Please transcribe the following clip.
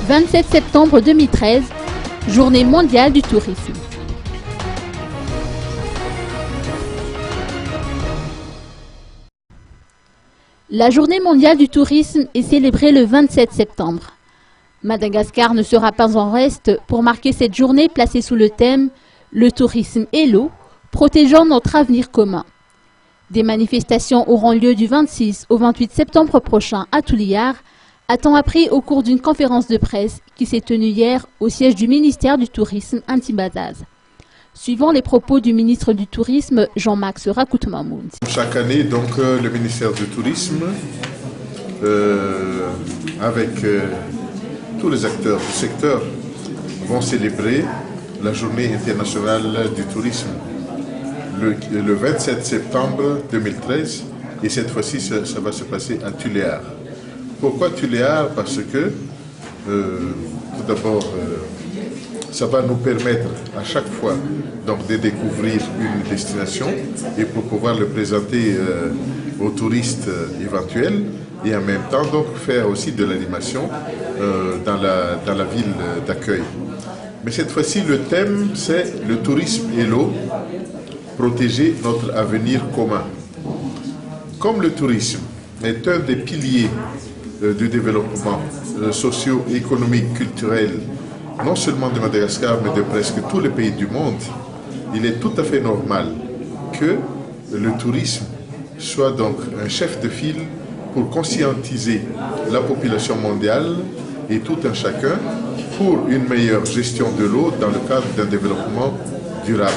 27 septembre 2013, Journée mondiale du tourisme. La Journée mondiale du tourisme est célébrée le 27 septembre. Madagascar ne sera pas en reste pour marquer cette journée placée sous le thème « Le tourisme et l'eau, protégeant notre avenir commun ». Des manifestations auront lieu du 26 au 28 septembre prochain à Tuliar, a-t-on appris au cours d'une conférence de presse qui s'est tenue hier au siège du ministère du Tourisme Antibazaz. Suivant les propos du ministre du Tourisme, Jean-Max Rakout-Mamoun. Chaque année, donc, le ministère du Tourisme, avec tous les acteurs du secteur, vont célébrer la Journée internationale du tourisme le 27 septembre 2013. Et cette fois-ci, ça va se passer à Tuliar. Pourquoi Tuliar? Parce que, tout d'abord, ça va nous permettre à chaque fois donc, de découvrir une destination et pour pouvoir le présenter aux touristes éventuels et en même temps donc, faire aussi de l'animation dans la ville d'accueil. Mais cette fois-ci, le thème, c'est le tourisme et l'eau, protéger notre avenir commun. Comme le tourisme est un des piliers du développement socio-économique, culturel, non seulement de Madagascar, mais de presque tous les pays du monde, il est tout à fait normal que le tourisme soit donc un chef de file pour conscientiser la population mondiale et tout un chacun pour une meilleure gestion de l'eau dans le cadre d'un développement durable.